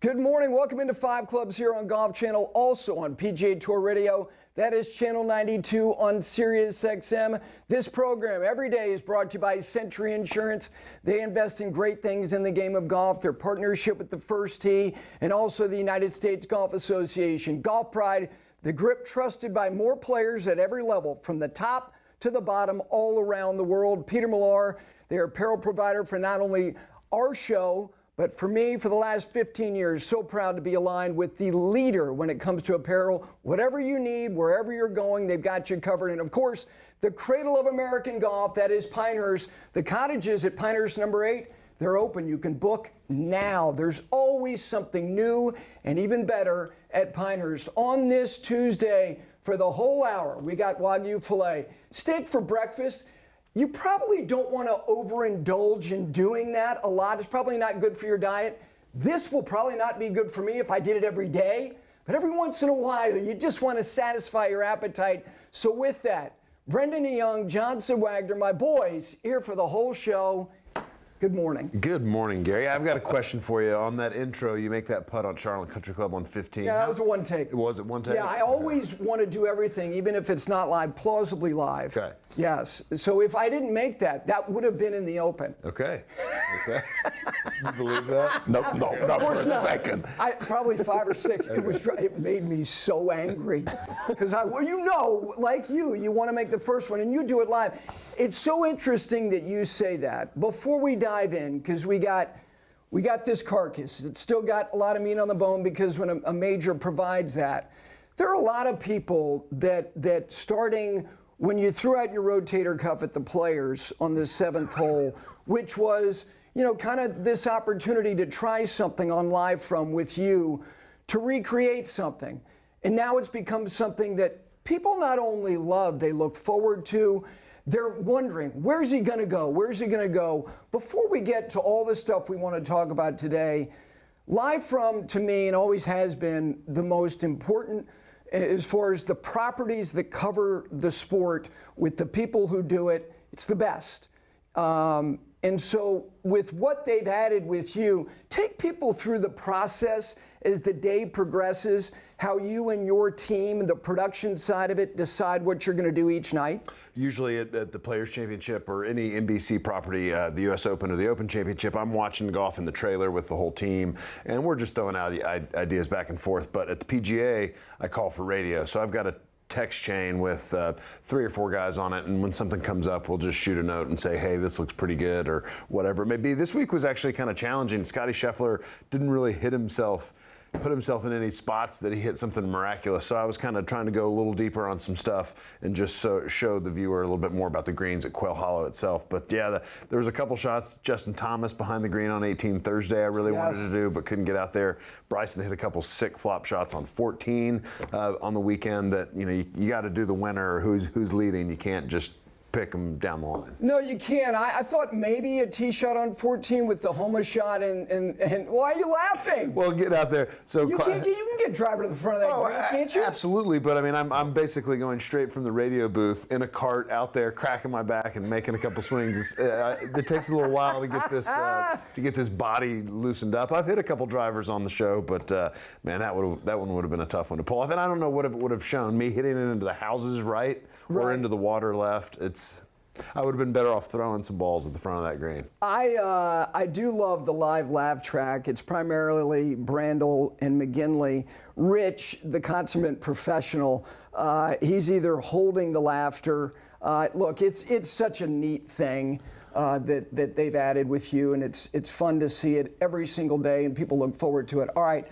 Good morning. Welcome into Five Clubs here on Golf Channel, also on PGA Tour Radio. That is Channel 92 on Sirius XM. This program every day is brought to you by Century Insurance. They invest in great things in the game of golf. Their partnership with the First Tee and also the United States Golf Association. Golf Pride, the grip trusted by more players at every level, from the top to the bottom, all around the world. Peter Millar, their apparel provider for not only our show, but for me, for the last 15 years, so proud to be aligned with the leader when it comes to apparel. Whatever you need, wherever you're going, they've got you covered. And of course, the cradle of American golf, that is Pinehurst. The cottages at Pinehurst number 8, they're open. You can book now. There's always something new and even better at Pinehurst. On this Tuesday, for the whole hour, we got Wagyu filet, steak for breakfast. You probably don't want to overindulge in doing that a lot. It's probably not good for your diet. This will probably not be good for me if I did it every day. But every once in a while, you just want to satisfy your appetite. So with that, Brendon de Jonge, Johnson Wagner, my boys, here for the whole show. Good morning. Good morning, Gary. I've got a question for you. On that intro, you make that putt on Oakmont Country Club on 15. Yeah, that was a one take. Was it one take? Yeah, I always want to do everything, even if it's not live, plausibly live. Okay. Yes. So if I didn't make that, that would have been in the open. Okay. You believe that? No, not for a second. Probably 5 or 6. Okay. It made me so angry because like you want to make the first one and you do it live. It's so interesting that you say that. Before we dive in, because we got this carcass. It's still got a lot of meat on the bone because when a major provides that, there are a lot of people that starting when you threw out your rotator cuff at the Players on the 7th hole, which was, kind of this opportunity to try something on live from with you to recreate something. And now it's become something that people not only love, they look forward to. They're wondering, where's he going to go? Where's he going to go? Before we get to all the stuff we want to talk about today, live from, to me, and always has been the most important as far as the properties that cover the sport with the people who do it. It's the best. And so with what they've added with you, take people through the process as the day progresses, how you and your team, the production side of it, decide what you're going to do each night. Usually at the Players Championship or any NBC property, the U.S. Open or the Open Championship, I'm watching golf in the trailer with the whole team, and we're just throwing out ideas back and forth. But at the PGA, I call for radio. So I've got a text chain with 3 or 4 guys on it, and when something comes up, we'll just shoot a note and say, hey, this looks pretty good, or whatever it may be. This week was actually kind of challenging. Scottie Scheffler didn't really put himself in any spots that he hit something miraculous. So I was kind of trying to go a little deeper on some stuff and just show the viewer a little bit more about the greens at Quail Hollow itself. But yeah, there was a couple shots. Justin Thomas behind the green on 18 Thursday I really wanted to do, but couldn't get out there. Bryson hit a couple sick flop shots on 14 on the weekend that, you got to do the winner who's leading. You can't just pick them down the line. No, you can't. I thought maybe a tee shot on 14 with the Homa shot and why are you laughing? Well, get out there. So you can get driver to the front of that green, can't you? Absolutely, but I mean, I'm basically going straight from the radio booth in a cart out there, cracking my back and making a couple swings. It takes a little while to get this body loosened up. I've hit a couple drivers on the show, but man, that one would have been a tough one to pull off. And I don't know what it would have shown me hitting it into the houses right or into the water left. I would have been better off throwing some balls at the front of that green. I do love the live lav track. It's primarily Brandel and McGinley. Rich, the consummate professional, he's either holding the laughter. Look, it's such a neat thing that they've added with you, and it's fun to see it every single day, and people look forward to it. All right,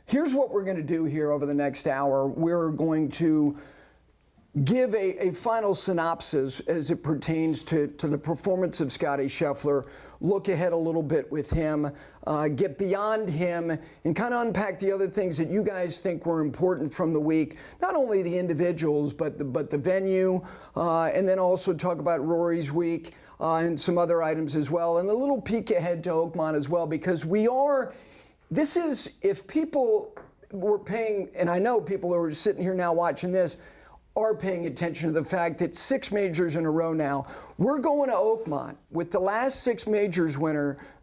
here's what we're going to do here over the next hour. We're going to give a final synopsis as it pertains to the performance of Scottie Scheffler, look ahead a little bit with him, get beyond him, and kind of unpack the other things that you guys think were important from the week. Not only the individuals, but the venue, and then also talk about Rory's week and some other items as well, and a little peek ahead to Oakmont as well, because if people were paying, and I know people who are sitting here now watching this, are paying attention to the fact that 6 majors in a row now. We're going to Oakmont with the last 6 major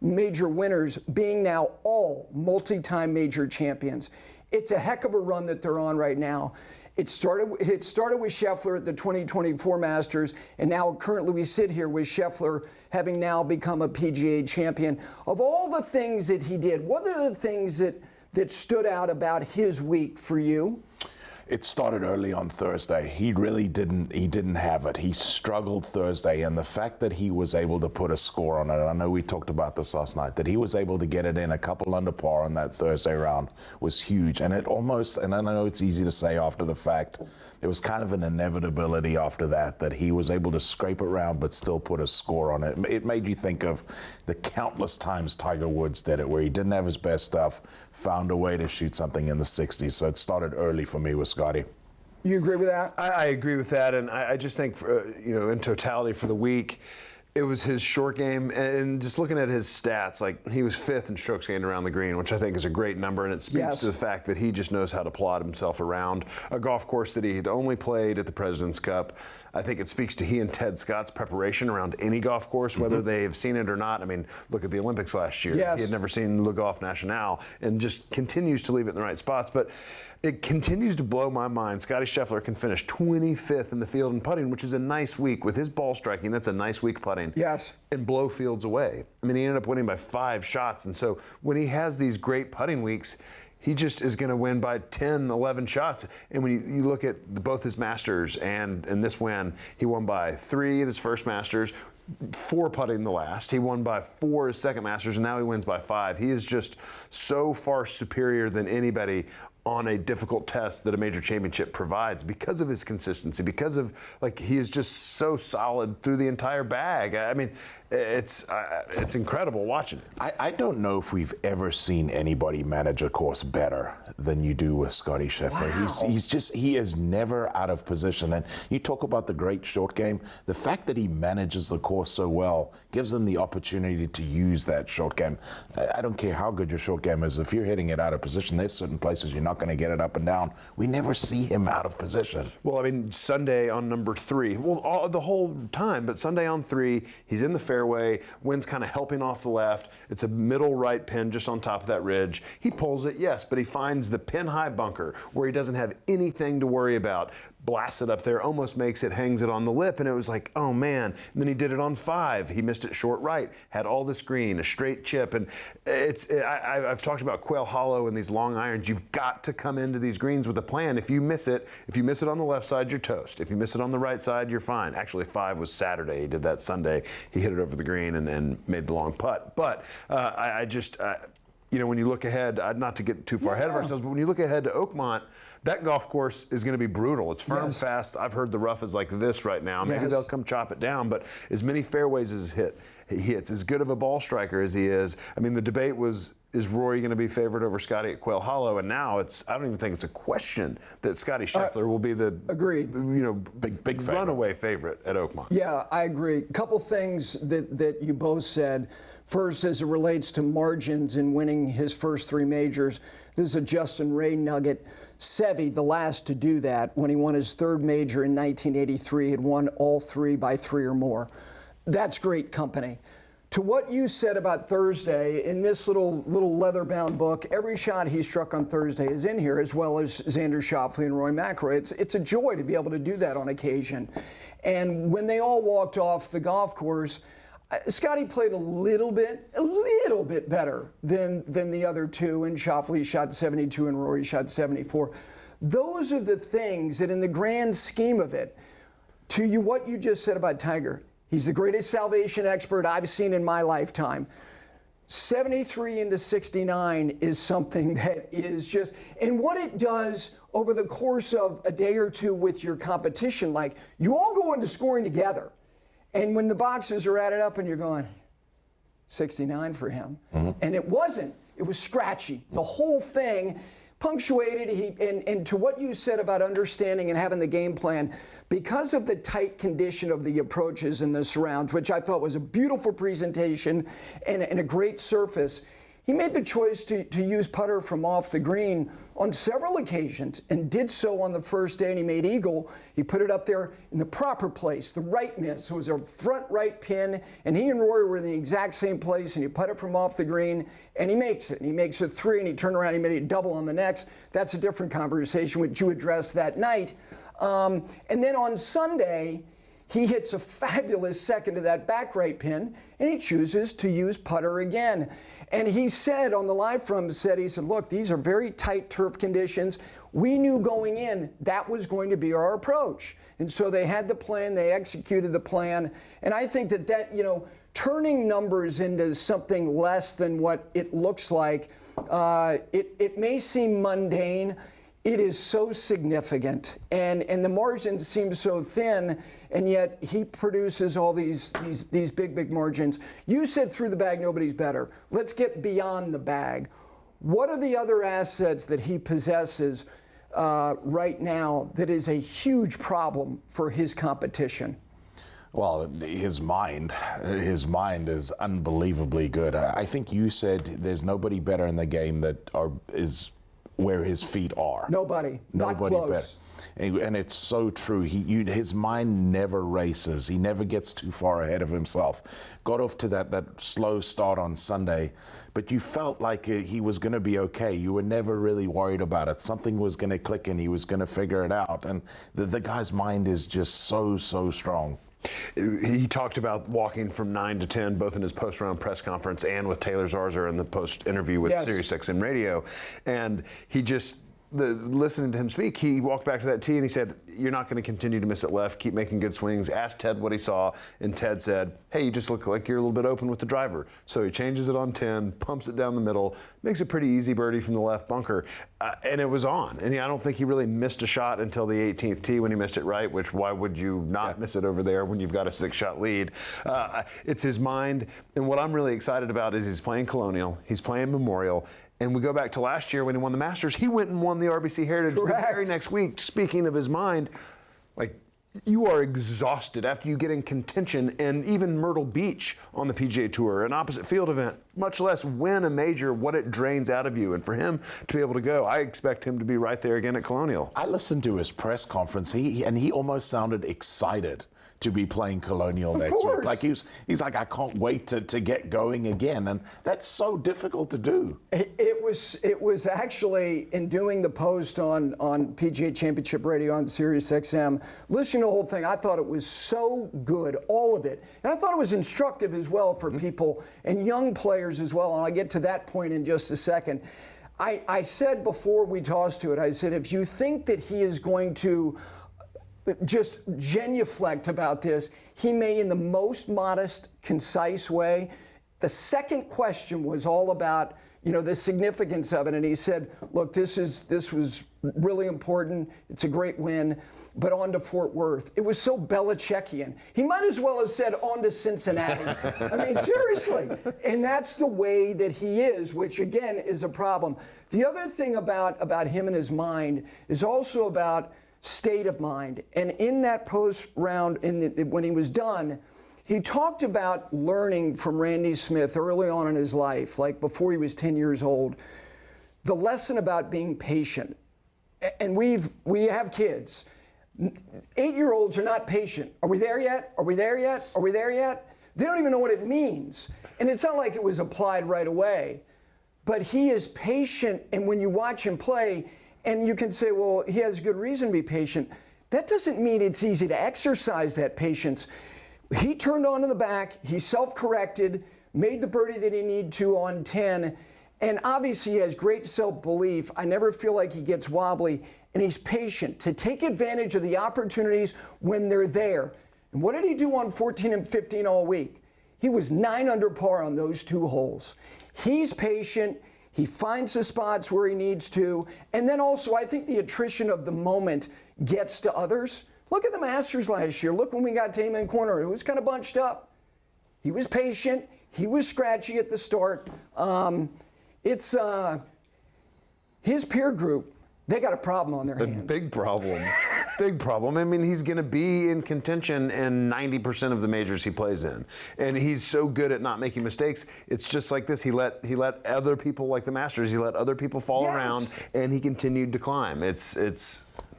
winners being now all multi-time major champions. It's a heck of a run that they're on right now. It started with Scheffler at the 2024 Masters, and now currently we sit here with Scheffler having now become a PGA champion. Of all the things that he did, what are the things that stood out about his week for you? It started early on Thursday. He really didn't have it. He struggled Thursday, and the fact that he was able to put a score on it, I know we talked about this last night, that he was able to get it in a couple under par on that Thursday round was huge. And it almost, and I know it's easy to say after the fact, there was kind of an inevitability after that he was able to scrape it around but still put a score on it. It made you think of the countless times Tiger Woods did it, where he didn't have his best stuff, found a way to shoot something in the 60s. So it started early for me with Scottie. You agree with that? I agree with that, and I just think, in totality for the week, it was his short game, and just looking at his stats, like he was 5th in strokes gained around the green, which I think is a great number, and it speaks to the fact that he just knows how to plot himself around a golf course that he had only played at the President's Cup. I think it speaks to he and Ted Scott's preparation around any golf course, whether they have seen it or not. I mean, look at the Olympics last year. Yes. He had never seen Le Golf National, and just continues to leave it in the right spots. But it continues to blow my mind. Scottie Scheffler can finish 25th in the field in putting, which is a nice week. With his ball striking, that's a nice week putting. Yes. And blow fields away. I mean, he ended up winning by 5 shots. And so when he has these great putting weeks, he just is going to win by 10, 11 shots. And when you look at both his Masters and this win, he won by 3 at his first Masters, 4 putting the last. He won by 4 his second Masters, and now he wins by 5. He is just so far superior than anybody on a difficult test that a major championship provides because of his consistency, because of, he is just so solid through the entire bag. I mean, it's incredible watching it. I don't know if we've ever seen anybody manage a course better than you do with Scottie Scheffler. Wow. He is never out of position. And you talk about the great short game. The fact that he manages the course so well gives him the opportunity to use that short game. I don't care how good your short game is. If you're hitting it out of position, there's certain places you're not going to get it up and down. We never see him out of position. Well, I mean, Sunday on number 3, the whole time, but Sunday on 3, he's in the fairway, wind's kind of helping off the left. It's a middle right pin just on top of that ridge. He pulls it, yes, but he finds the pin high bunker where he doesn't have anything to worry about. Blasts it up there, almost makes it, hangs it on the lip, and it was like, oh man. And then he did it on 5. He missed it short right, had all this green, a straight chip, and I've talked about Quail Hollow and these long irons. You've got to come into these greens with a plan. If you miss it on the left side, you're toast. If you miss it on the right side, you're fine. Actually, 5 was Saturday. He did that Sunday. He hit it over the green and made the long putt. But when you look ahead, not to get too far ahead of ourselves, but when you look ahead to Oakmont, that golf course is going to be brutal. It's firm, fast. I've heard the rough is like this right now. Maybe they'll come chop it down, but as many fairways as he hits, as good of a ball striker as he is. I mean, the debate was, is Rory going to be favored over Scottie at Quail Hollow? And now I don't even think it's a question that Scottie Scheffler will be the big runaway favorite at Oakmont. Yeah, I agree. A couple things that you both said. First, as it relates to margins in winning his first 3 majors, this is a Justin Ray nugget. Seve, the last to do that, when he won his 3rd major in 1983, had won all 3 by 3 or more. That's great company. To what you said about Thursday, in this little leather-bound book, every shot he struck on Thursday is in here, as well as Xander Schauffele and Rory McIlroy. It's a joy to be able to do that on occasion. And when they all walked off the golf course, Scottie played a little bit better than the other 2, and Schauffele shot 72 and Rory shot 74. Those are the things that, in the grand scheme of it, to you, what you just said about Tiger, he's the greatest salvation expert I've seen in my lifetime. 73 into 69 is something that is just, and what it does over the course of a day or 2 with your competition, like you all go into scoring together. And when the boxes are added up and you're going, 69 for him. Mm-hmm. And it wasn't. It was scratchy. The whole thing punctuated. And to what you said about understanding and having the game plan, because of the tight condition of the approaches and the surrounds, which I thought was a beautiful presentation and a great surface, he made the choice to use putter from off the green on several occasions and did so on the first day, and he made eagle. He put it up there in the proper place, the right miss. So it was a front right pin, and he and Rory were in the exact same place, and he put it from off the green, and he makes it. And he makes a 3, and he turned around, he made a double on the next. That's a different conversation, which you addressed that night. And then on Sunday, he hits a fabulous second to that back right pin, and he chooses to use putter again. And he said on the live from set, he said, look, these are very tight turf conditions. We knew going in that was going to be our approach. And so they had the plan, they executed the plan. And I think that, turning numbers into something less than what it looks like, it may seem mundane. It is so significant, and the margins seem so thin, and yet he produces all these big margins. You said through the bag, nobody's better. Let's get beyond the bag. What are the other assets that he possesses right now that is a huge problem for his competition? Well, his mind is unbelievably good. I think you said there's nobody better in the game that is where his feet are. Nobody not close. Better. And it's so true. His mind never races. He never gets too far ahead of himself. Got off to that slow start on Sunday, but you felt like he was going to be okay. You were never really worried about it. Something was going to click and he was going to figure it out. And the guy's mind is just so strong. He talked about walking from 9 to 10, both in his post-round press conference and with Taylor Zarzour in the post-interview with SiriusXM Radio. And he just, listening to him speak, he walked back to that tee and he said, you're not going to continue to miss it left, keep making good swings. Asked Ted what he saw, and Ted said, hey, you just look like you're a little bit open with the driver. So he changes it on 10, pumps it down the middle, makes a pretty easy birdie from the left bunker, and it was on. And I don't think he really missed a shot until the 18th tee when he missed it right, which why would you not miss it over there when you've got a 6-shot lead? It's his mind, and what I'm really excited about is he's playing Colonial, he's playing Memorial, and we go back to last year when he won the Masters. He went and won the RBC Heritage the very next week. Speaking of his mind, like, you are exhausted after you get in contention, and even Myrtle Beach on the PGA Tour, an opposite field event, much less win a major, what it drains out of you. And for him to be able to go, I expect him to be right there again at Colonial. I listened to his press conference, he almost sounded excited to be playing Colonial next week. Like he's like, I can't wait to get going again, and that's so difficult to do. It was actually, in doing the post on PGA Championship Radio on SiriusXM, listening to the whole thing, I thought it was so good, all of it, and I thought it was instructive as well for people and young players as well. And I'll get to that point in just a second. I said before we tossed to it, I said, if you think that he is going to just genuflect about this, he may in the most modest, concise way. The second question was all about, the significance of it, and he said, look, this was really important, it's a great win, but on to Fort Worth. It was so Belichickian. He might as well have said on to Cincinnati. I mean, seriously. And that's the way that he is, which again is a problem. The other thing about him and his mind is also about state of mind. And in that post round, when he was done, he talked about learning from Randy Smith early on in his life, like before he was 10 years old, the lesson about being patient. And we have kids. 8-year-olds are not patient. Are we there yet? Are we there yet? Are we there yet? They don't even know what it means. And it's not like it was applied right away. But he is patient, and when you watch him play, and you can say, well, he has good reason to be patient. That doesn't mean it's easy to exercise that patience. He turned onto the back, he self-corrected, made the birdie that he needed to on 10, and obviously he has great self-belief. I never feel like he gets wobbly, and he's patient to take advantage of the opportunities when they're there. And what did he do on 14 and 15 all week? He was 9 under par on those 2 holes. He's patient. He finds the spots where he needs to. And then also, I think the attrition of the moment gets to others. Look at the Masters last year. Look when we got to him in corner. It was kind of bunched up. He was patient. He was scratchy at the start. His peer group They got a problem on their A hands. big problem. Big problem. I mean, he's going to be in contention in 90% of the majors he plays in. And he's so good at not making mistakes. It's just like this. He let other people, like the Masters, he let other people fall around, and he continued to climb.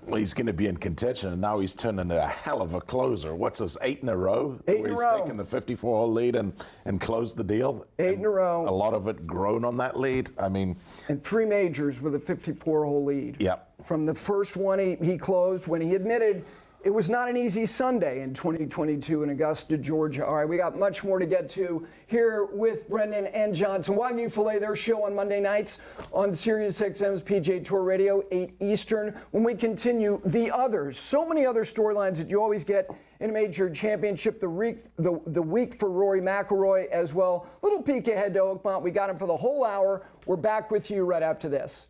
Well, he's going to be in contention, and now he's turned into a hell of a closer. What's this, 8 in a row? 8 in where a he's row. taken the 54-hole lead and closed the deal. 8 in a row. A lot of it grown on that lead. I mean, And 3 majors with a 54-hole lead. Yep. From the first one he closed when he admitted it was not an easy Sunday in 2022 in Augusta, Georgia. All right, we got much more to get to here with Brendon and Johnson. Wagner Filet, their show on Monday nights on SiriusXM's PGA Tour Radio, 8 Eastern. When we continue, the others. So many other storylines that you always get in a major championship. The week for Rory McIlroy as well. Little peek ahead to Oakmont. We got him for the whole hour. We're back with you right after this.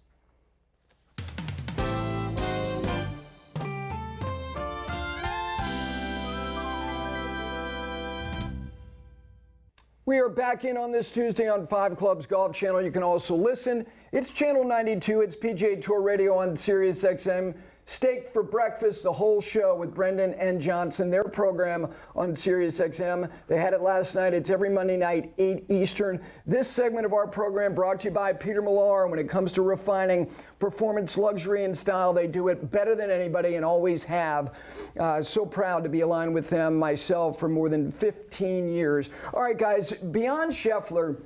We are back in on this Tuesday on 5 Club's Golf Channel. You can also listen. It's Channel 92. It's PGA Tour Radio on SiriusXM. Steak for breakfast, the whole show with Brendon and Johnson, their program on SiriusXM. They had it last night. It's every Monday night, 8 Eastern. This segment of our program brought to you by Peter Millar. When it comes to refining performance, luxury, and style, they do it better than anybody and always have. So proud to be aligned with them myself for more than 15 years. All right, guys, beyond Scheffler,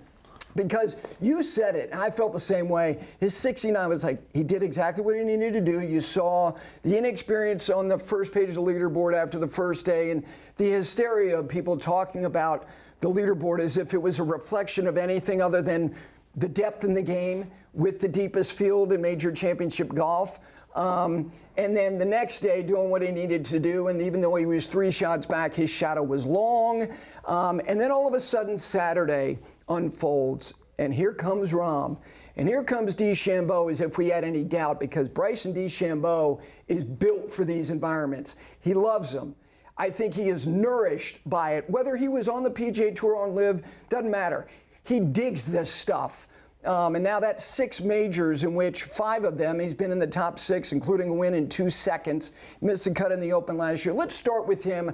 because you said it, and I felt the same way. His 69 was like, he did exactly what he needed to do. You saw the inexperience on the first page of the leaderboard after the first day, and the hysteria of people talking about the leaderboard as if it was a reflection of anything other than the depth in the game with the deepest field in major championship golf. And then the next day doing what he needed to do, and even though he was 3 shots back, his shadow was long. And then all of a sudden Saturday unfolds, and here comes Rahm, and here comes DeChambeau, as if we had any doubt, because Bryson DeChambeau is built for these environments. He loves them. I think he is nourished by it. Whether he was on the PGA Tour or on LIV, doesn't matter. He digs this stuff. And now that's 6 majors in which 5 of them he's been in the top 6, including a win in 2 seconds. Missed a cut in the Open last year. Let's start with him.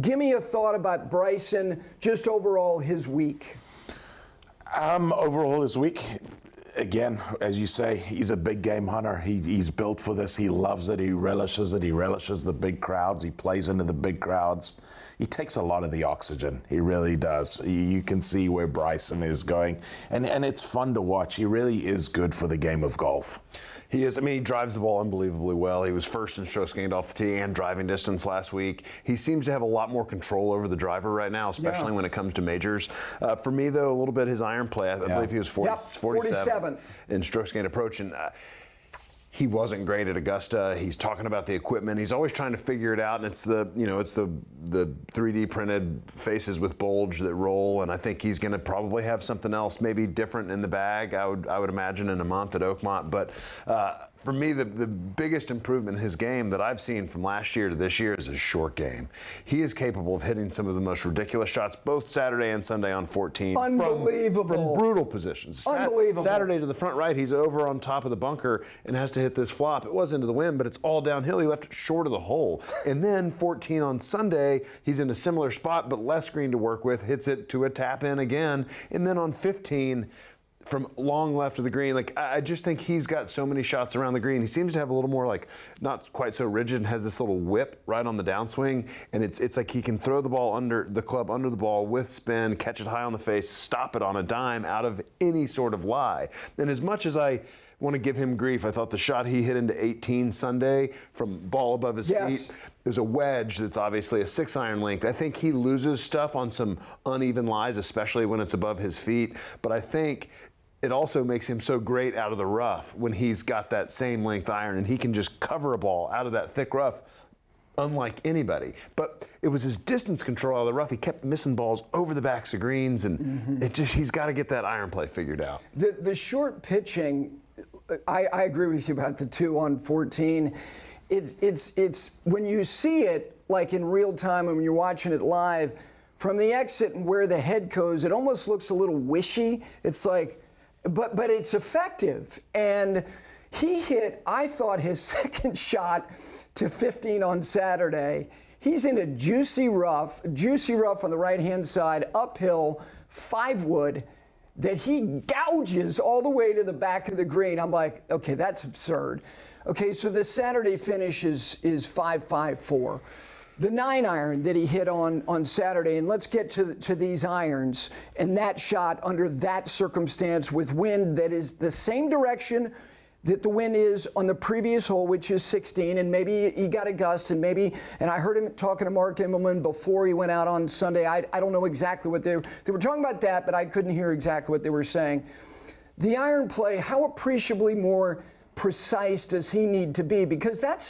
Give me a thought about Bryson, just overall his week. Overall his week, again, as you say, he's a big game hunter. He's built for this. He loves it. He relishes it. He relishes the big crowds. He plays into the big crowds. He takes a lot of the oxygen. He really does. You can see where Bryson is going. And it's fun to watch. He really is good for the game of golf. He is. I mean, he drives the ball unbelievably well. He was first in strokes gained off the tee and driving distance last week. He seems to have a lot more control over the driver right now, especially when it comes to majors. For me, though, a little bit his iron play. I believe he was 47 in strokes gained approach. And he wasn't great at Augusta. He's talking about the equipment. He's always trying to figure it out, and it's the 3D printed faces with bulge that roll. And I think he's going to probably have something else, maybe different in the bag. I would imagine in a month at Oakmont. But for me, the biggest improvement in his game that I've seen from last year to this year is his short game. He is capable of hitting some of the most ridiculous shots, both Saturday and Sunday on 14. Unbelievable. From brutal positions. Unbelievable. Saturday to the front right, he's over on top of the bunker and has to hit this flop. It was into the wind, but it's all downhill. He left it short of the hole. And then 14 on Sunday, he's in a similar spot, but less green to work with, hits it to a tap in again. And then on 15, from long left of the green, I just think he's got so many shots around the green. He seems to have a little more not quite so rigid, and has this little whip right on the downswing, and it's like he can throw the ball under the ball with spin, catch it high on the face, stop it on a dime out of any sort of lie. And as much as I want to give him grief, I thought the shot he hit into 18 Sunday from ball above his feet, there's a wedge that's obviously a 6-iron length. I think he loses stuff on some uneven lies, especially when it's above his feet, but I think it also makes him so great out of the rough when he's got that same length iron and he can just cover a ball out of that thick rough unlike anybody. But it was his distance control out of the rough. He kept missing balls over the backs of greens, and he's got to get that iron play figured out. The short pitching, I agree with you about the 2 on 14. It's when you see it like in real time and when you're watching it live, from the exit and where the head goes, it almost looks a little wishy. It's like, but it's effective. And He hit, I thought, his second shot to 15 on Saturday. He's in a juicy rough on the right-hand side, uphill, 5-wood, that he gouges all the way to the back of the green. I'm like, okay, that's absurd. Okay, so the Saturday finish is 5-5-4. The 9-iron that he hit on Saturday, and let's get to these irons and that shot under that circumstance with wind that is the same direction that the wind is on the previous hole, which is 16, and maybe he got a gust, and I heard him talking to Mark Immelman before he went out on Sunday. I don't know exactly what they were talking about that, but I couldn't hear exactly what they were saying. The iron play, how appreciably more precise does he need to be? Because that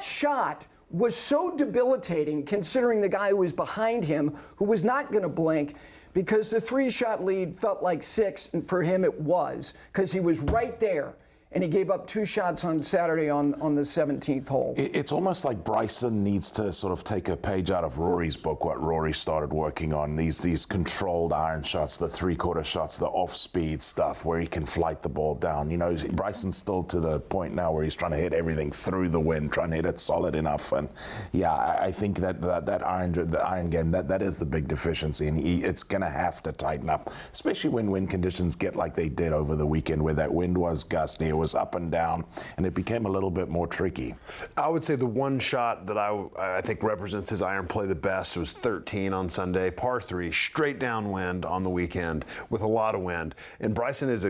shot was so debilitating considering the guy who was behind him, who was not going to blink, because the 3-shot lead felt like 6, and for him it was, because he was right there. And he gave up 2 shots on Saturday on the 17th hole. It's almost like Bryson needs to sort of take a page out of Rory's book, what Rory started working on, these controlled iron shots, the 3-quarter shots, the off-speed stuff where he can flight the ball down. You know, Bryson's still to the point now where he's trying to hit everything through the wind, trying to hit it solid enough. And yeah, I think the iron game, that is the big deficiency, and it's going to have to tighten up, especially when wind conditions get like they did over the weekend, where that wind was gusty. It was up and down, and it became a little bit more tricky. I would say the one shot that I think represents his iron play the best was 13 on Sunday, par 3, straight downwind on the weekend with a lot of wind. And Bryson is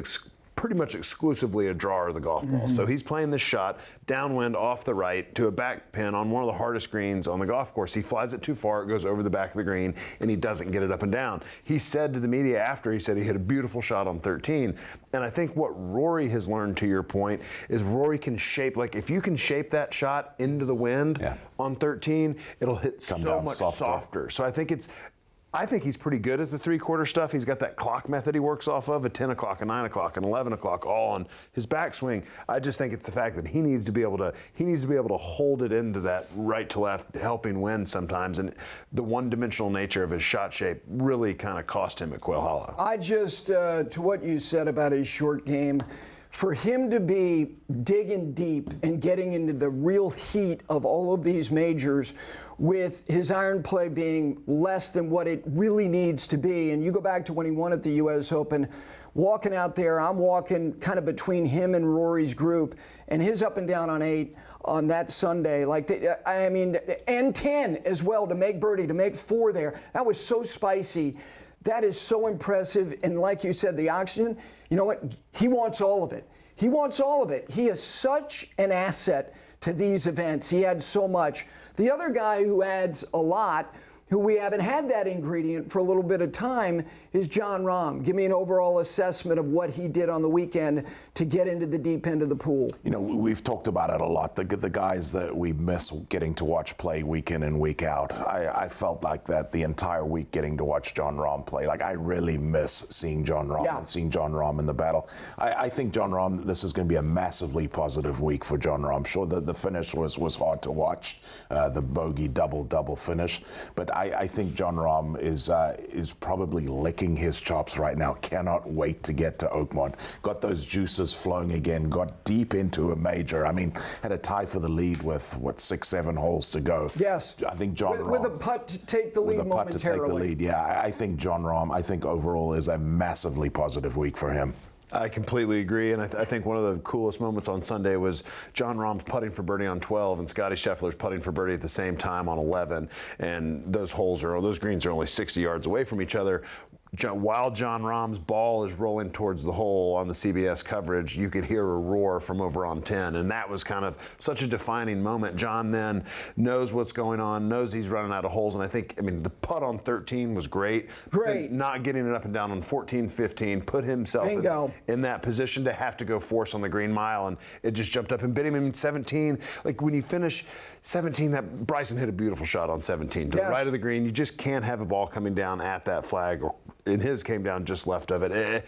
pretty much exclusively a drawer of the golf ball. So he's playing this shot downwind off the right to a back pin on one of the hardest greens on the golf course. He flies it too far, it goes over the back of the green, and he doesn't get it up and down. He said to the media after, he said he hit a beautiful shot on 13. And I think what Rory has learned, to your point, is Rory can shape, like if you can shape that shot into the wind on 13, it'll hit so much softer. So I think he's pretty good at the 3-quarter stuff. He's got that clock method he works off of, a 10 o'clock, a 9 o'clock, and 11 o'clock, all on his backswing. I just think it's the fact that he needs to be able to hold it into that right to left, helping win sometimes. And the one-dimensional nature of his shot shape really kind of cost him at Quail Hollow. I just, to what you said about his short game, for him to be digging deep and getting into the real heat of all of these majors with his iron play being less than what it really needs to be. And you go back to when he won at the U.S. Open, walking out there, I'm walking kind of between him and Rory's group, and his up and down on 8 on that Sunday, and 10 as well to make birdie, to make 4 there. That was so spicy. That is so impressive. And like you said, the oxygen, you know what? He wants all of it. He wants all of it. He is such an asset to these events. He adds so much. The other guy who adds a lot, who we haven't had that ingredient for a little bit of time, is Jon Rahm. Give me an overall assessment of what he did on the weekend to get into the deep end of the pool. You know, we've talked about it a lot. The guys that we miss getting to watch play week in and week out. I felt like that the entire week getting to watch Jon Rahm play. Like, I really miss seeing Jon Rahm and seeing Jon Rahm in the battle. I think Jon Rahm, this is going to be a massively positive week for Jon Rahm. I'm sure that the finish was hard to watch, the bogey double finish, but I think Jon Rahm is probably licking his chops right now. Cannot wait to get to Oakmont. Got those juices flowing again. Got deep into a major. I mean, had a tie for the lead with 6-7 holes to go. Yes. I think Jon Rahm, with a putt to take the lead momentarily. With a putt to take the lead. Yeah, I think Jon Rahm, I think overall is a massively positive week for him. I completely agree, and I think one of the coolest moments on Sunday was Jon Rahm's putting for birdie on 12 and Scottie Scheffler's putting for birdie at the same time on 11, and those greens are only 60 yards away from each other. While Jon Rahm's ball is rolling towards the hole on the CBS coverage, you could hear a roar from over on 10, and that was kind of such a defining moment. Jon then knows what's going on, knows he's running out of holes, and the putt on 13 was great. Great. Not getting it up and down on 14, 15, put himself in that position to have to go force on the green mile, and it just jumped up and bit him in 17. Like, when you finish 17, that Bryson hit a beautiful shot on 17 to the right of the green. You just can't have a ball coming down at that flag, or in his came down just left of it.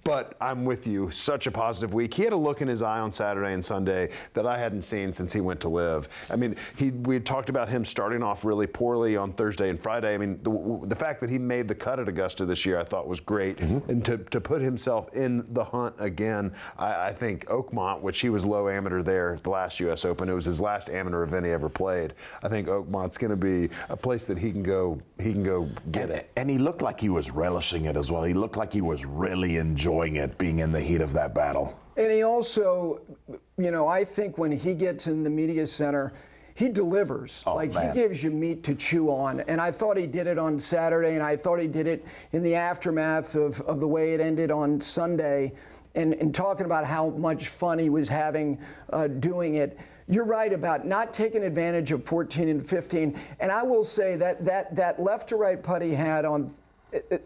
But I'm with you. Such a positive week. He had a look in his eye on Saturday and Sunday that I hadn't seen since he went to Live. I mean, we had talked about him starting off really poorly on Thursday and Friday. I mean, the fact that he made the cut at Augusta this year, I thought was great. And to put himself in the hunt again, I think Oakmont, which he was low amateur there the last U.S. Open, it was his last amateur event he ever played. I think Oakmont's going to be a place that he can go get it. And he looked like he was relishing it as well. He looked like he was really enjoying it, being in the heat of that battle. And he also, I think when he gets in the media center, he delivers. He gives you meat to chew on. And I thought he did it on Saturday, and I thought he did it in the aftermath of the way it ended on Sunday, and talking about how much fun he was having doing it. You're right about not taking advantage of 14 and 15. And I will say that left to right putt he had on,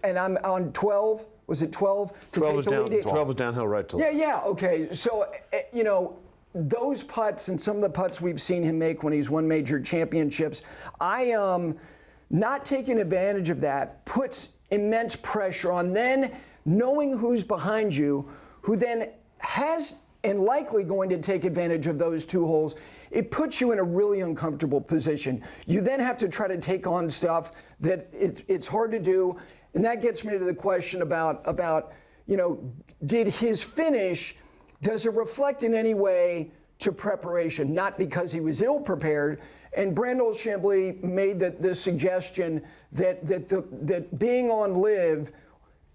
and I'm on 12. Was it 12? 12 was downhill right to left. Yeah, okay. So, those putts and some of the putts we've seen him make when he's won major championships, not taking advantage of that puts immense pressure on then knowing who's behind you, who then has and likely going to take advantage of those two holes. It puts you in a really uncomfortable position. You then have to try to take on stuff that it's hard to do. And that gets me to the question about did his finish, does it reflect in any way to preparation? Not because he was ill prepared. And Brendon de Jonge made the suggestion that being on Live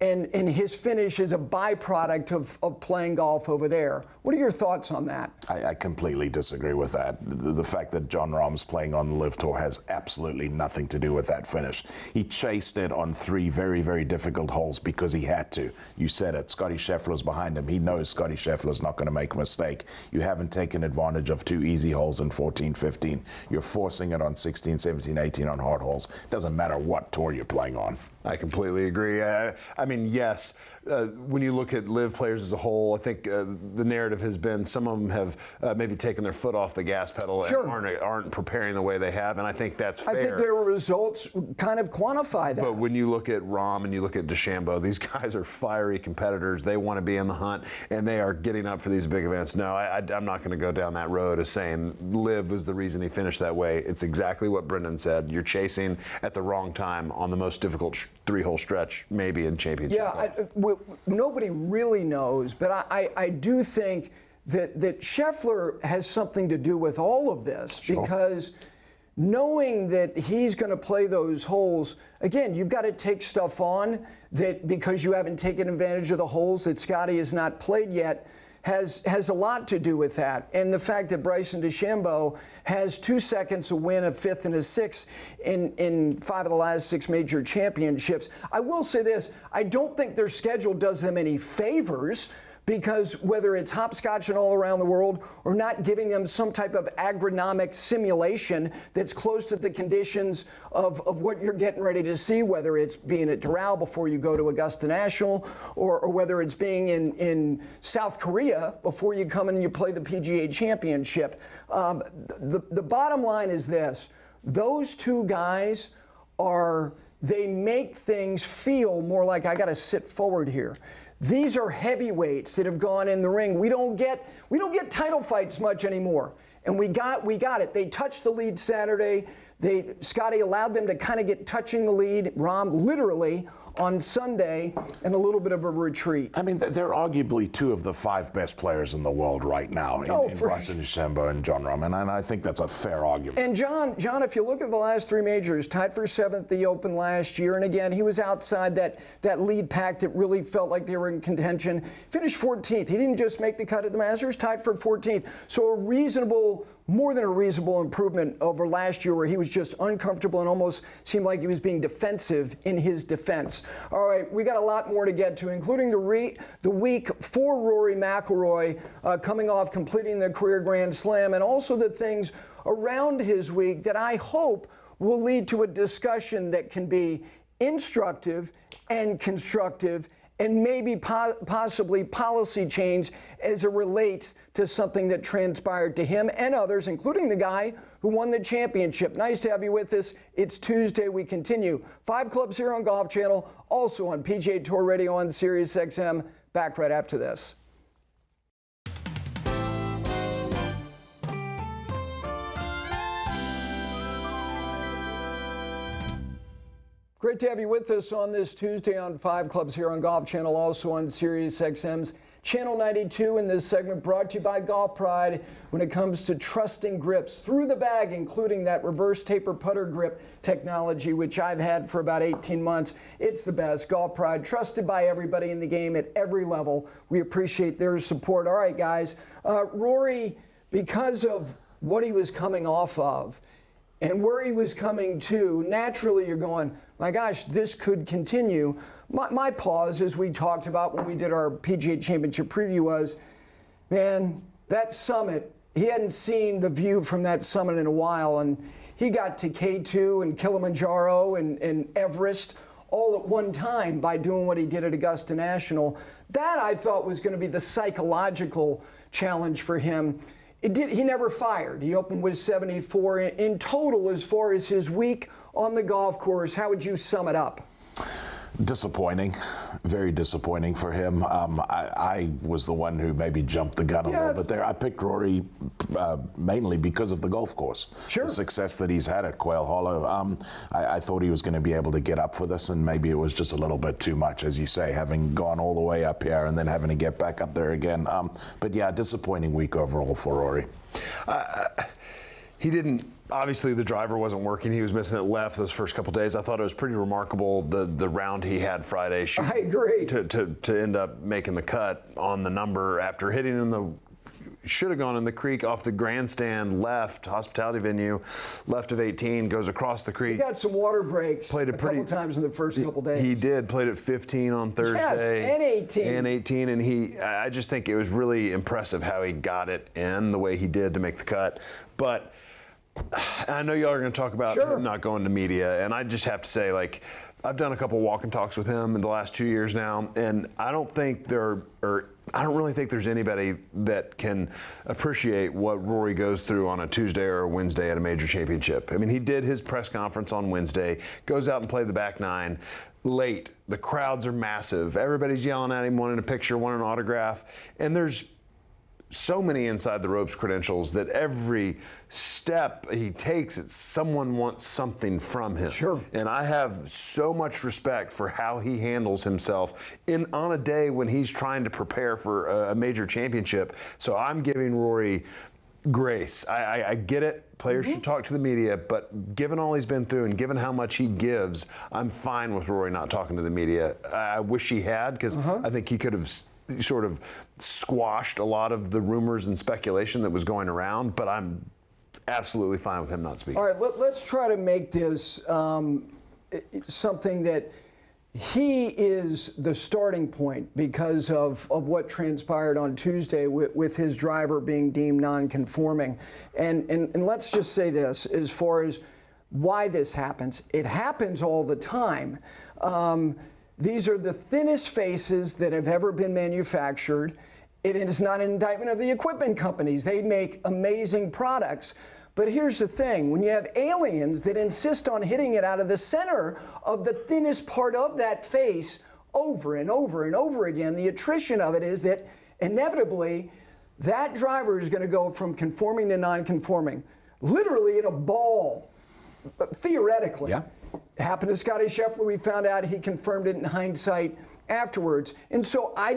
and his finish is a byproduct of playing golf over there. What are your thoughts on that? I completely disagree with that. The fact that Jon Rahm's playing on the Live Tour has absolutely nothing to do with that finish. He chased it on 3 very, very difficult holes because he had to. You said it. Scottie Scheffler's behind him. He knows Scottie Scheffler's not going to make a mistake. You haven't taken advantage of 2 easy holes in 14, 15. You're forcing it on 16, 17, 18 on hard holes. Doesn't matter what tour you're playing on. I completely agree. I mean, yes, when you look at Live players as a whole, I think the narrative has been some of them have maybe taken their foot off the gas pedal and aren't preparing the way they have, and I think that's fair. I think their results kind of quantify that. But when you look at Rahm and you look at DeChambeau, these guys are fiery competitors. They want to be in the hunt, and they are getting up for these big events. No, I'm not going to go down that road of saying Live was the reason he finished that way. It's exactly what Brendon said. You're chasing at the wrong time on the most difficult 3-hole stretch, maybe in championship. Yeah, nobody really knows, but I do think that Scheffler has something to do with all of this, because knowing that he's going to play those holes, again, you've got to take stuff on that because you haven't taken advantage of the holes that Scottie has not played yet. Has a lot to do with that. And the fact that Bryson DeChambeau has 2 seconds to win a 5th and a 6th in 5 of the last 6 major championships. I will say this, I don't think their schedule does them any favors, because whether it's hopscotching all around the world or not giving them some type of agronomic simulation that's close to the conditions of what you're getting ready to see, whether it's being at Doral before you go to Augusta National, or whether it's being in South Korea before you come in and you play the PGA Championship. The bottom line is this. Those two guys they make things feel more like I got to sit forward here. These are heavyweights that have gone in the ring. We don't get title fights much anymore. And we got it. They touched the lead Saturday. Scottie allowed them to kind of get touching the lead, Rahm literally, on Sunday, and a little bit of a retreat. I mean, they're arguably 2 of the 5 best players in the world right now in Bryson DeChambeau and Jon Rahm, and I think that's a fair argument. And John, if you look at the last 3 majors, tied for 7th at the Open last year, and again, he was outside that lead pack that really felt like they were in contention. Finished 14th. He didn't just make the cut at the Masters, tied for 14th. So more than a reasonable improvement over last year, where he was just uncomfortable and almost seemed like he was being defensive in his defense. All right, we got a lot more to get to, including the week for Rory McIlroy coming off completing the career Grand Slam, and also the things around his week that I hope will lead to a discussion that can be instructive and constructive and maybe possibly policy change as it relates to something that transpired to him and others, including the guy who won the championship. Nice to have you with us. It's Tuesday. We continue. 5 Clubs here on Golf Channel, also on PGA Tour Radio on Sirius XM. Back right after this. Great to have you with us on this Tuesday on 5 Clubs here on Golf Channel, also on Sirius XM's Channel 92. In this segment brought to you by Golf Pride when it comes to trusting grips through the bag, including that reverse taper putter grip technology, which I've had for about 18 months. It's the best. Golf Pride, trusted by everybody in the game at every level. We appreciate their support. All right, guys. Rory, because of what he was coming off of and where he was coming to, naturally you're going, my gosh, this could continue. My pause, as we talked about when we did our PGA Championship preview, was, man, that summit, he hadn't seen the view from that summit in a while, and he got to K2 and Kilimanjaro and Everest all at one time by doing what he did at Augusta National. That, I thought, was going to be the psychological challenge for him. He never fired. He opened with 74 in total as far as his week on the golf course. How would you sum it up? Disappointing, very disappointing for him. I was the one who maybe jumped the gun a little bit there. I picked Rory mainly because of the golf course. Sure. The success that he's had at Quail Hollow. I thought he was going to be able to get up for this, and maybe it was just a little bit too much, as you say, having gone all the way up here and then having to get back up there again. But yeah, disappointing week overall for Rory. He didn't. Obviously, the driver wasn't working. He was missing it left those first couple days. I thought it was pretty remarkable the round he had Friday. I agree. To end up making the cut on the number after hitting in the should have gone in the creek off the grandstand left, hospitality venue, left of 18, goes across the creek. He got some water breaks a couple times in the first couple days. He did. Played at 15 on Thursday. Yes, and 18. And 18, and I just think it was really impressive how he got it in the way he did to make the cut. But I know y'all are going to talk about him not going to media, and I just have to say, like, I've done a couple walk and talks with him in the last 2 years now, and I don't really think there's anybody that can appreciate what Rory goes through on a Tuesday or a Wednesday at a major championship. I mean, he did his press conference on Wednesday, goes out and played the back nine late. The crowds are massive. Everybody's yelling at him, wanting a picture, wanting an autograph, and there's so many inside the ropes credentials that every step he takes, someone wants something from him. Sure. And I have so much respect for how he handles himself on a day when he's trying to prepare for a major championship. So I'm giving Rory grace. I get it. Players should talk to the media, but given all he's been through and given how much he gives, I'm fine with Rory not talking to the media. I wish he had, because I think he could have sort of squashed a lot of the rumors and speculation that was going around, but I'm absolutely fine with him not speaking. All right, let's try to make this something that he is the starting point because of what transpired on Tuesday with his driver being deemed non-conforming. And let's just say this, as far as why this happens. It happens all the time. These are the thinnest faces that have ever been manufactured. It is not an indictment of the equipment companies. They make amazing products. But here's the thing. When you have aliens that insist on hitting it out of the center of the thinnest part of that face over and over and over again, the attrition of it is that inevitably that driver is going to go from conforming to non-conforming, literally in a ball, theoretically. Yeah. It happened to Scottie Scheffler. We found out he confirmed it in hindsight afterwards. And so I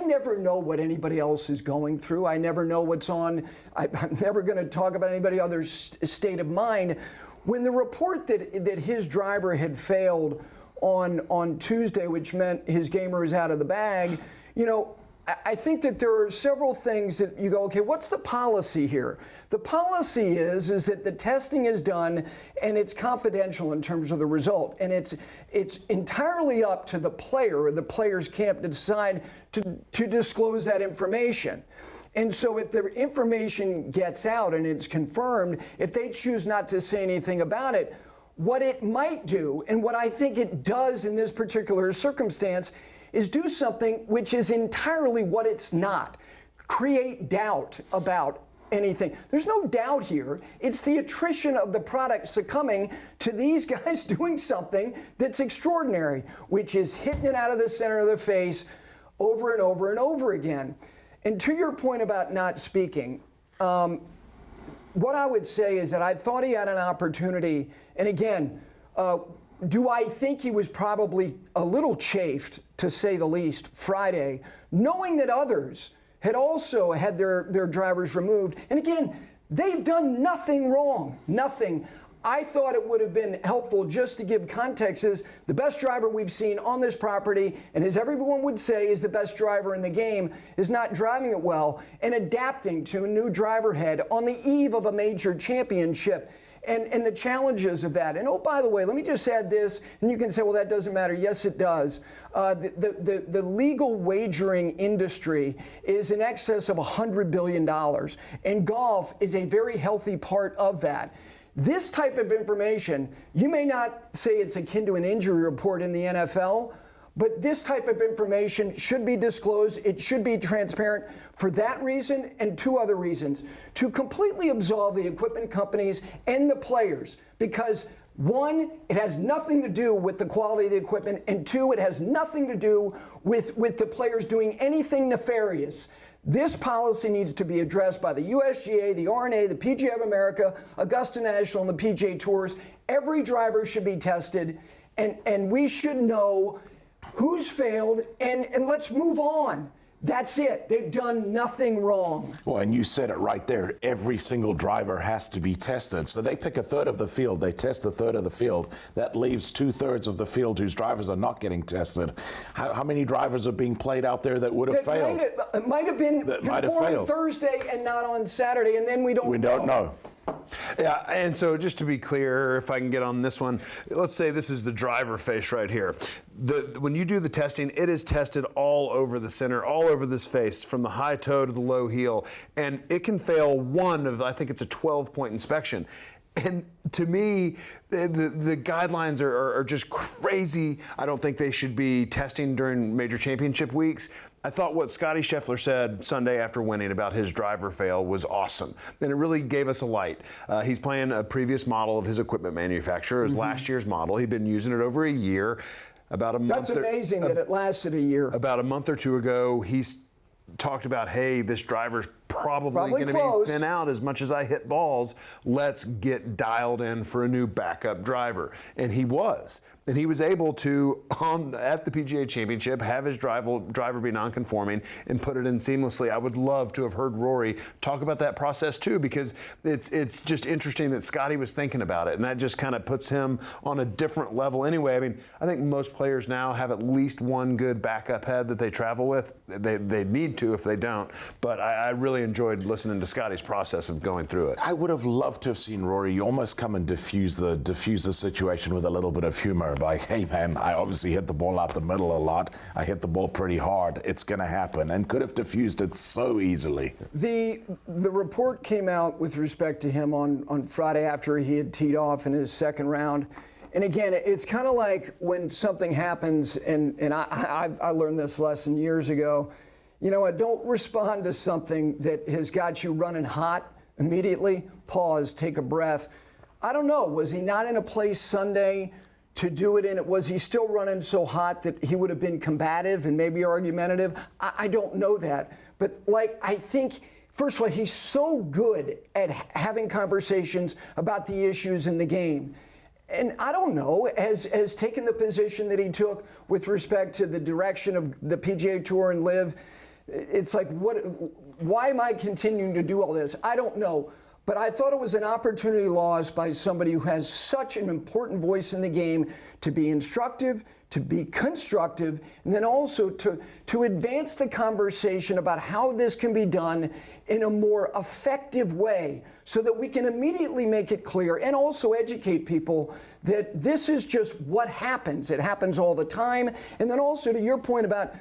never know what anybody else is going through. I never know what's on. I'm never going to talk about anybody else's state of mind. When the report that his driver had failed on Tuesday, which meant his gamer is out of the bag, I think that there are several things that you go, okay, what's the policy here? The policy is that the testing is done and it's confidential in terms of the result. And it's entirely up to the player or the player's camp to decide to disclose that information. And so if the information gets out and it's confirmed, if they choose not to say anything about it, what it might do, and what I think it does in this particular circumstance, is do something which is entirely what it's not. Create doubt about anything. There's no doubt here. It's the attrition of the product succumbing to these guys doing something that's extraordinary, which is hitting it out of the center of the face over and over and over again. And to your point about not speaking, what I would say is that I thought he had an opportunity, and again, do I think he was probably a little chafed, to say the least, Friday, knowing that others had also had their drivers removed. And again, they've done nothing wrong, nothing. I thought it would have been helpful just to give context is the best driver we've seen on this property, and as everyone would say is the best driver in the game, is not driving it well and adapting to a new driver head on the eve of a major championship. And the challenges of that. And oh, by the way, let me just add this, and you can say, well, that doesn't matter. Yes, it does. The legal wagering industry is in excess of $100 billion, and golf is a very healthy part of that. This type of information, you may not say it's akin to an injury report in the NFL, but this type of information should be disclosed. It should be transparent for that reason and two other reasons. To completely absolve the equipment companies and the players, because one, it has nothing to do with the quality of the equipment, and two, it has nothing to do with the players doing anything nefarious. This policy needs to be addressed by the USGA, the R&A, the PGA of America, Augusta National, and the PGA Tours. Every driver should be tested, and we should know who's failed, and let's move on. That's it. They've done nothing wrong. Well, and you said it right there. Every single driver has to be tested. So they pick a third of the field. They test a third of the field. That leaves 2/3 of the field whose drivers are not getting tested. How many drivers are being played out there that would have failed? It might have been on Thursday and not on Saturday, and then we don't know. Yeah, and so just to be clear, if I can get on this one, let's say this is the driver face right here. When you do the testing, it is tested all over the center, all over this face, from the high toe to the low heel, and it can fail one of, I think it's a 12-point inspection. And to me, the guidelines are just crazy. I don't think they should be testing during major championship weeks. I thought what Scottie Scheffler said Sunday after winning about his driver fail was awesome. And it really gave us a light. He's playing a previous model of his equipment manufacturer, his last year's model. He'd been using it over a year. About a month. That's amazing that it lasted a year. About a month or two ago, he's talked about, hey, this driver's probably going to be thin out as much as I hit balls. Let's get dialed in for a new backup driver. And he was. And he was able to, at the PGA Championship, have his driver be non-conforming and put it in seamlessly. I would love to have heard Rory talk about that process too, because it's just interesting that Scottie was thinking about it, and that just kind of puts him on a different level anyway. I mean, I think most players now have at least one good backup head that they travel with. They need to if they don't, but I really enjoyed listening to Scottie's process of going through it. I would have loved to have seen Rory almost come and diffuse the situation with a little bit of humor. Like, hey man, I obviously hit the ball out the middle a lot. I hit the ball pretty hard. It's going to happen, and could have diffused it so easily. The report came out with respect to him on Friday after he had teed off in his second round. And again, it's kind of like when something happens, and I learned this lesson years ago. You know what? Don't respond to something that has got you running hot immediately. Pause, take a breath. I don't know. Was he not in a place Sunday to do it in it? Was he still running so hot that he would have been combative and maybe argumentative? I don't know that. But I think, first of all, he's so good at having conversations about the issues in the game. And I don't know, has taken the position that he took with respect to the direction of the PGA Tour and LIV. It's like, why am I continuing to do all this? I don't know. But I thought it was an opportunity lost by somebody who has such an important voice in the game to be instructive, to be constructive, and then also to advance the conversation about how this can be done in a more effective way so that we can immediately make it clear and also educate people that this is just what happens. It happens all the time. And then also to your point about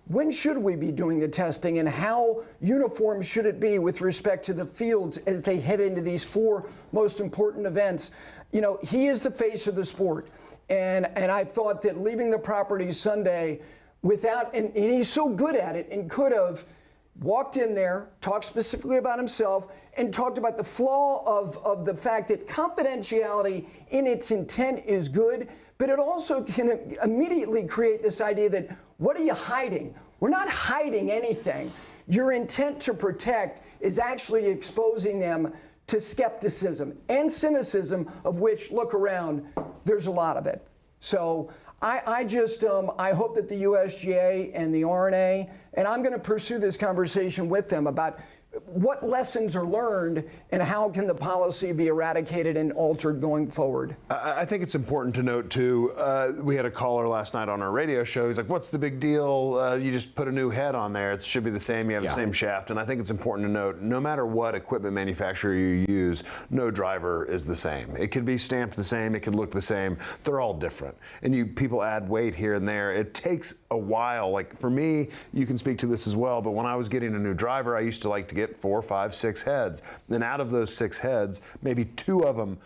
when should we be doing the testing and how uniform should it be with respect to the fields as they head into these four most important events? You know, he is the face of the sport. And I thought that leaving the property Sunday without, and he's so good at it, and could have walked in there, talked specifically about himself, and talked about the flaw of the fact that confidentiality in its intent is good, but it also can immediately create this idea that, what are you hiding? We're not hiding anything. Your intent to protect is actually exposing them to skepticism and cynicism, of which, look around, there's a lot of it. So I just hope that the USGA and the RNA, and I'm going to pursue this conversation with them about what lessons are learned and how can the policy be eradicated and altered going forward. I think it's important to note, too, we had a caller last night on our radio show. He's like, what's the big deal? You just put a new head on there. It should be the same. You have the same shaft. And I think it's important to note, no matter what equipment manufacturer you use, no driver is the same. It could be stamped the same. It could look the same. They're all different. And people add weight here and there. It takes a while. Like, for me, you can speak to this as well, but when I was getting a new driver, I used to like to get 4, 5, 6 heads. Then out of those 6 heads, maybe 2 of them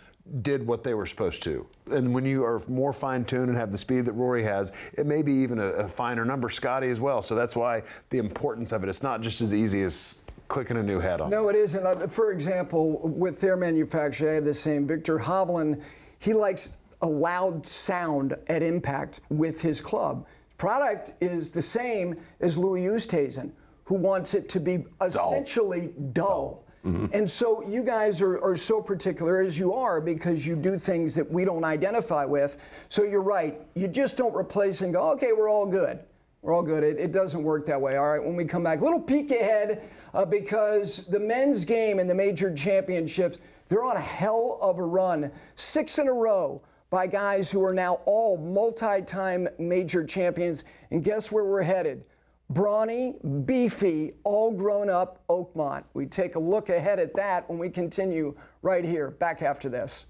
did what they were supposed to. And when you are more fine-tuned and have the speed that Rory has, it may be even a finer number. Scottie as well. So that's why the importance of it. It's not just as easy as clicking a new head on. No, it isn't. For example, with their manufacturer, I have the same. Victor Hovland, he likes a loud sound at impact with his club. Product is the same as Louis Oosthuizen, who wants it to be essentially dull. Mm-hmm. And so you guys are so particular as you are, because you do things that we don't identify with. So you're right. You just don't replace and go, okay, we're all good. We're all good. It doesn't work that way. All right, when we come back, little peek ahead, because the men's game in the major championships, they're on a hell of a run. 6 in a row by guys who are now all multi-time major champions. And guess where we're headed? Brawny, beefy, all grown up Oakmont. We take a look ahead at that when we continue right here. Back after this.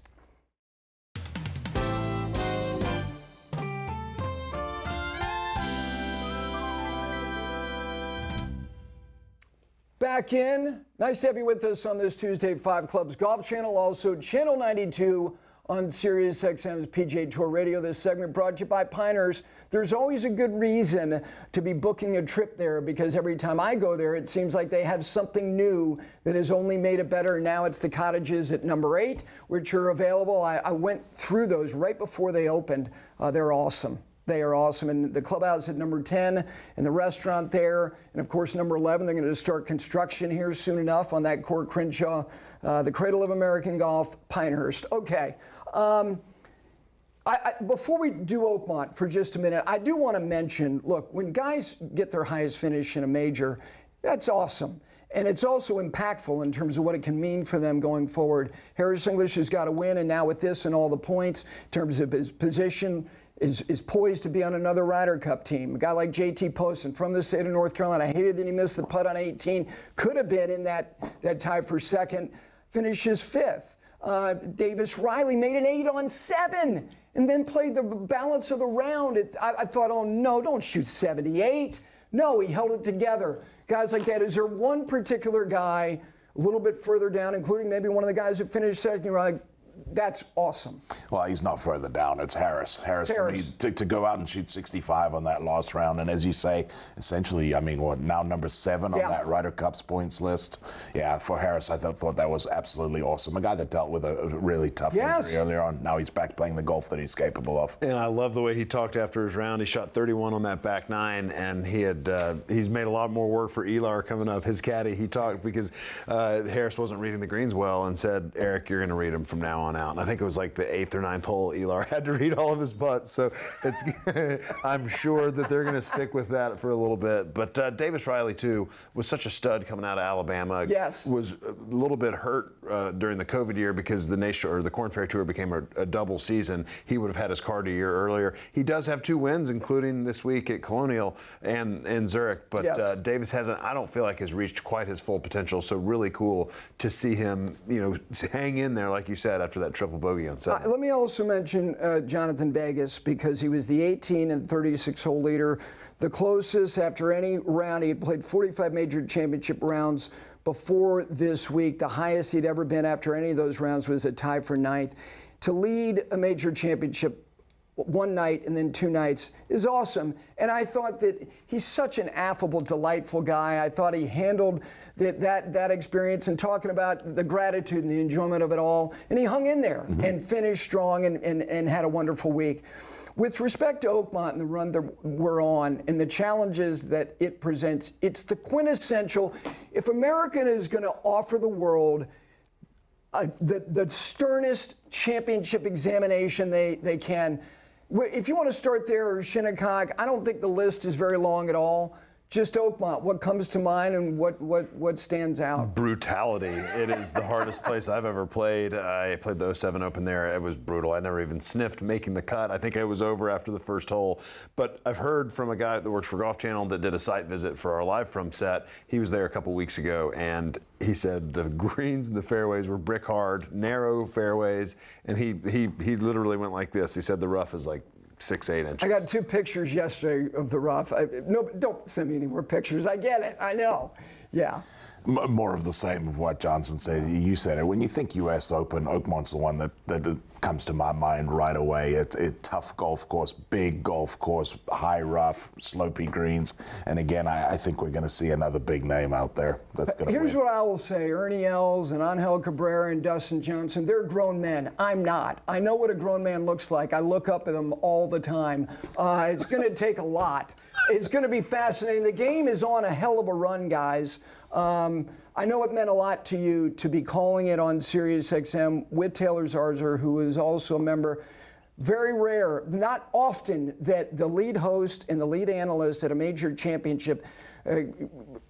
Back in. Nice to have you with us on this Tuesday, 5 Clubs Golf Channel, also Channel 92 on Sirius XM's PGA Tour Radio. This segment brought to you by Pinehurst. There's always a good reason to be booking a trip there, because every time I go there, it seems like they have something new that has only made it better. Now it's the cottages at number 8, which are available. I went through those right before they opened. They're awesome. They are awesome. And the clubhouse at number 10 and the restaurant there. And of course, number 11, they're going to start construction here soon enough on that Court Crenshaw, the cradle of American golf, Pinehurst. Okay. Before we do Oakmont for just a minute, I do want to mention, look, when guys get their highest finish in a major, that's awesome. And it's also impactful in terms of what it can mean for them going forward. Harris English has got to win, and now with this and all the points, in terms of his position, is poised to be on another Ryder Cup team. A guy like JT Poston from the state of North Carolina. I hated that he missed the putt on 18. Could have been in that tie for second. Finishes 5th. Davis Riley made an 8 on 7 and then played the balance of the round. I thought, oh no, don't shoot 78. No, he held it together. Guys like that. Is there one particular guy a little bit further down, including maybe one of the guys that finished second, you're like, that's awesome? Well, he's not further down. It's Harris. Harris. For me, to go out and shoot 65 on that last round. And as you say, essentially, I mean, what, now number 7 on that Ryder Cup's points list? Yeah, for Harris, I thought that was absolutely awesome. A guy that dealt with a really tough injury earlier on. Now he's back playing the golf that he's capable of. And I love the way he talked after his round. He shot 31 on that back 9, and he's made a lot more work for Elar coming up. His caddy, he talked because Harris wasn't reading the greens well and said, Eric, you're going to read them from now on out. And I think it was like the 8th or 9th hole, Elar had to read all of his putts. So it's I'm sure that they're going to stick with that for a little bit. But Davis Riley, too, was such a stud coming out of Alabama. Yes. Was a little bit hurt during the COVID year because the Korn Ferry Tour became a double season. He would have had his card a year earlier. He does have 2 wins, including this week at Colonial and Zurich. But Davis hasn't, I don't feel like, has reached quite his full potential. So really cool to see him, hang in there, like you said, after that triple bogey on 7. Let me also mention Jonathan Vegas, because he was the 18 and 36 hole leader, the closest after any round. He had played 45 major championship rounds before this week. The highest he'd ever been after any of those rounds was a tie for 9th. To lead a major championship one night and then 2 nights is awesome. And I thought that he's such an affable, delightful guy. I thought he handled that experience and talking about the gratitude and the enjoyment of it all. And he hung in there and finished strong and had a wonderful week. With respect to Oakmont and the run that we're on and the challenges that it presents, it's the quintessential. If America is going to offer the world the sternest championship examination they can, if you want to start there or Shinnecock, I don't think the list is very long at all. Just Oakmont, what comes to mind and what stands out? Brutality. It is the hardest place I've ever played. I played the 07 Open there. It was brutal. I never even sniffed making the cut. I think I was over after the first hole. But I've heard from a guy that works for Golf Channel that did a site visit for our live from set. He was there a couple weeks ago, and he said the greens and the fairways were brick hard, narrow fairways, and he literally went like this. He said the rough is like 6-8 inches. I got 2 pictures yesterday of the rough. No, don't send me any more pictures. I get it. I know. Yeah. More of the same of what Johnson said. You said it. When you think U.S. Open, Oakmont's the one that comes to my mind right away. It's a tough golf course, big golf course, high rough, slopey greens. And again, I think we're going to see another big name out there that's going to Here's win. what I will say. Ernie Els and Angel Cabrera and Dustin Johnson, they're grown men. I'm not. I know what a grown man looks like. I look up at them all the time. It's going to take a lot. It's going to be fascinating. The game is on a hell of a run, guys. I know it meant a lot to you to be calling it on SiriusXM with Taylor Zarzour, who is also a member. Very rare, not often, that the lead host and the lead analyst at a major championship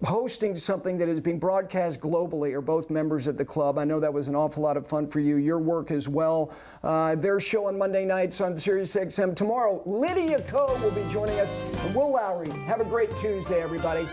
hosting something that is being broadcast globally are both members at the club. I know that was an awful lot of fun for you. Your work as well. Their show on Monday nights on SiriusXM. Tomorrow, Lydia Ko will be joining us, and Will Lowry. Have a great Tuesday, everybody.